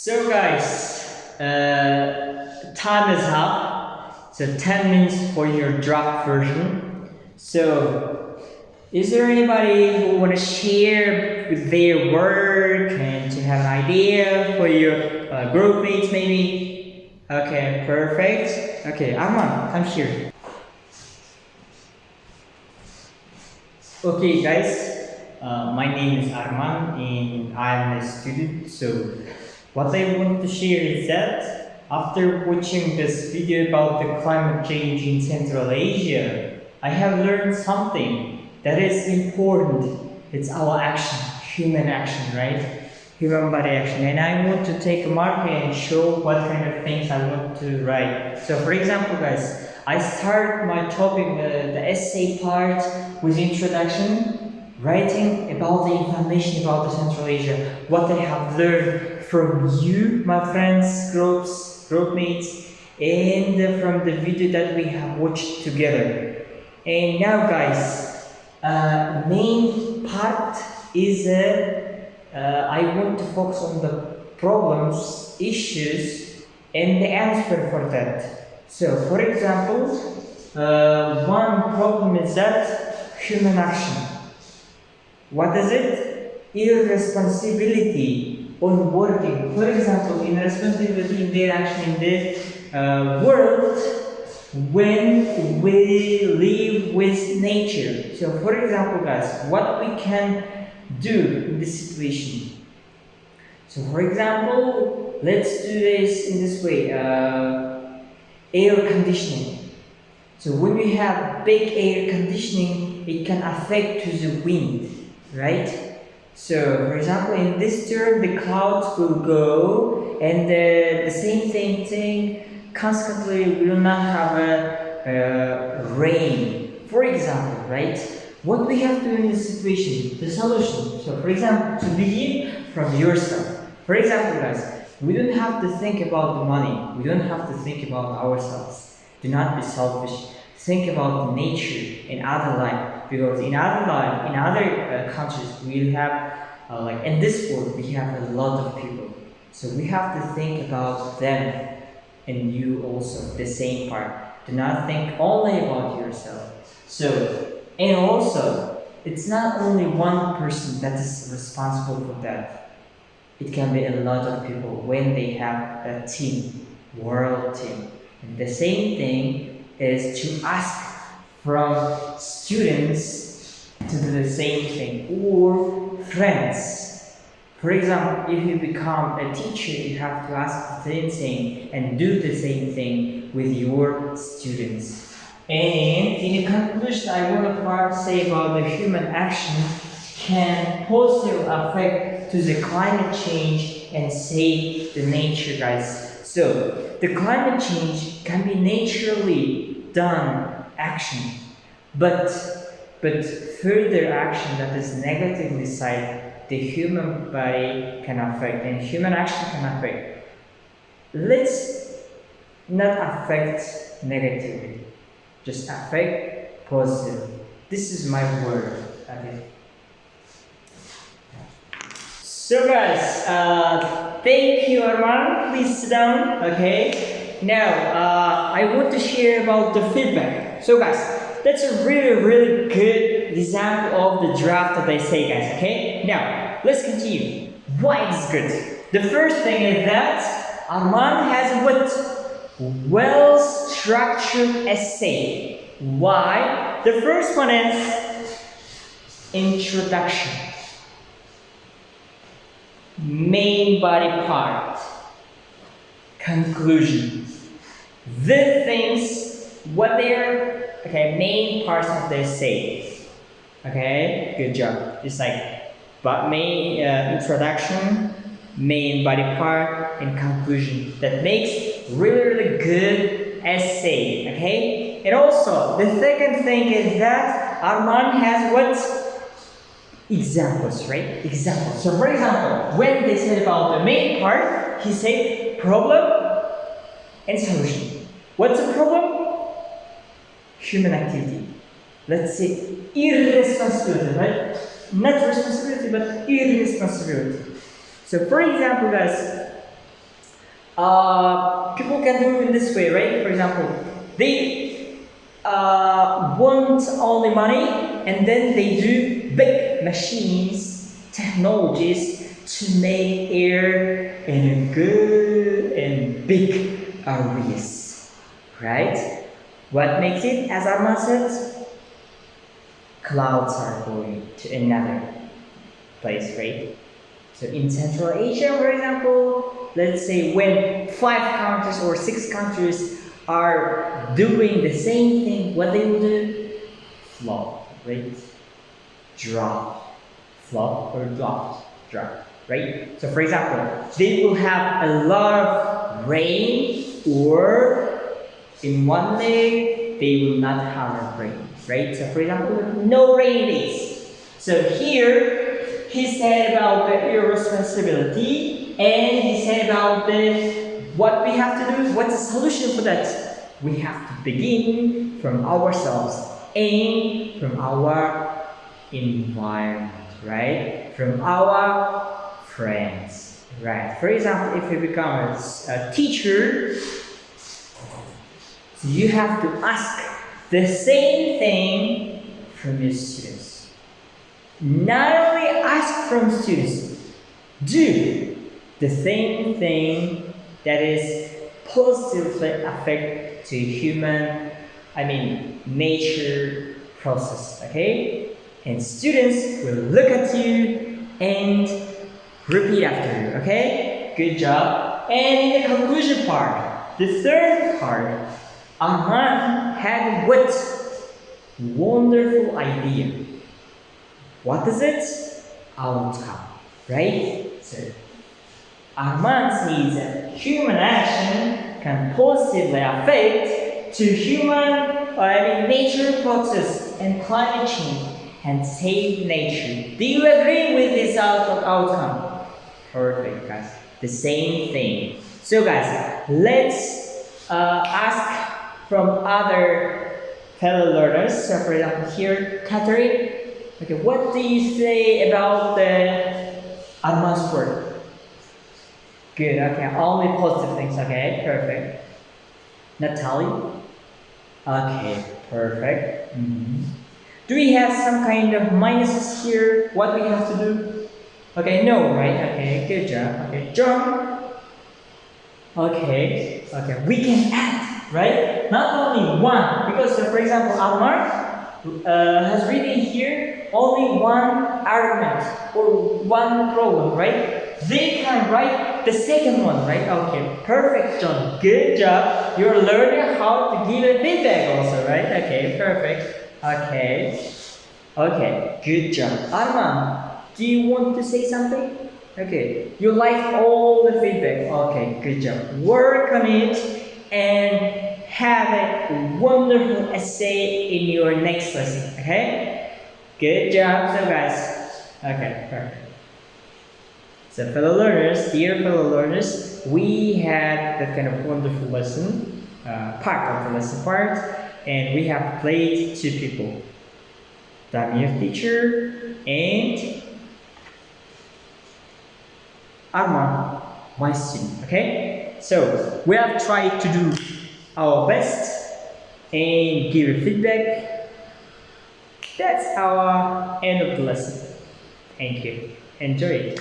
So guys, time is up. So 10 minutes for your draft version. So is there anybody who want to share with their work and to have an idea for your group mates maybe? Okay, perfect. Okay, Arman, come here. Okay guys, my name is Arman and I am a student. So what I want to share is that after watching this video about the climate change in Central Asia, I have learned something that is important. It's our action, human action, right? Human body action. And I want to take a marker and show what kind of things I want to write. So for example guys, I start my topic, the essay part with introduction, writing about the information about the Central Asia, what I have learned from you, my friends, group mates, and from the video that we have watched together. And now guys, main part is I want to focus on the problems, issues, and the answer for that. So for example, one problem is that human action. What is it? Irresponsibility on working. For example, in responsibility in their action in the world when we live with nature. So for example guys, what we can do in this situation. So for example, let's do this in this way. Air conditioning. So when we have big air conditioning, it can affect to the wind, right? So, for example, in this term, the clouds will go, and the same thing constantly will not have a rain. For example, right? What we have to do in this situation, the solution. So, for example, to begin from yourself. For example, guys, we don't have to think about the money. We don't have to think about ourselves. Do not be selfish. Think about nature and other life, because in other life, in other countries, we have like in this world, we have a lot of people. So we have to think about them, and you also the same part. Do not think only about yourself. So and also, it's not only one person that is responsible for that. It can be a lot of people when they have a team, world team. And the same thing is to ask from students to do the same thing, or friends. For example, if you become a teacher, you have to ask the same thing and do the same thing with your students. And in conclusion, I want to say about the human action can positively affect to the climate change and save the nature, guys. So the climate change can be naturally done action, but further action that is negatively side, the human body can affect, and human action can affect. Let's not affect negatively, just affect positively. This is my word. Okay. So guys, thank you Arman. Please sit down. Okay. Now I want to share about the feedback. So guys, that's a really good example of the draft that I say, guys. Okay. Now let's continue. Why it's good? The first thing is that Arman has what? Well-structured essay. Why? The first one is introduction. Main body part, conclusion. The things, what they're, main parts of the essay. Okay, good job. It's like, but main introduction, main body part, and conclusion. That makes really good essay. Okay, and also the second thing is that Arman has what? Examples, right? Examples. So for example, when they said about the main part, he said problem and solution. What's the problem? Human activity. Let's say irresponsibility, right? Not responsibility, but irresponsibility. So for example, guys, people can do in this way, right? For example, they want only money, and then they do big machines, technologies to make air in a good and big areas, right? What makes it, as Arman said, clouds are going to another place, right? So in Central Asia, for example, let's say when 5 countries or 6 countries are doing the same thing, what they will do? Flop, right? Drop. Flop or drop. Drop, right? So for example, they will have a lot of rain, or in one day, they will not have rain, right? So for example, no rain days. So here, he said about the irresponsibility, and he said about the what we have to do. What's the solution for that? We have to begin from ourselves and from our environment, right? From our friends, right? For example, if you become a teacher, you have to ask the same thing from your students. Not only ask from students, do the same thing that is positively affect to nature process, okay? And students will look at you and repeat after you, okay? Good job. And in the conclusion part, the third part, Arman had what wonderful idea. What is it? Outcome, right? So Arman says that human action can positively affect to nature process and climate change and save nature. Do you agree with this outcome? Perfect, guys. The same thing. So, guys, let's ask from other fellow learners. So, for example, here, Catherine. Okay, what do you say about the Arman's work? Good, okay, only positive things, okay, perfect. Natalie? Okay, perfect. Do we have some kind of minuses here? What we have to do? Okay, no, right? Okay, good job. Okay, John? Okay, we can add, right? Not only one, because for example, Arman has written here only one argument or one problem, right? They can write the second one, right? Okay, perfect, John. Good job. You're learning how to give a feedback also, right? Okay, perfect. Okay, good job. Arman, do you want to say something? Okay, you like all the feedback. Okay, good job. Work on it and have a wonderful essay in your next lesson, okay? Good job, so guys. Okay, perfect. So dear fellow learners, we had that kind of wonderful lesson, part of the lesson part, and we have played 2 people. Damir teacher and Arman, my student, okay? So, we have tried to do our best and give a feedback. That's our end of the lesson. Thank you. Enjoy it.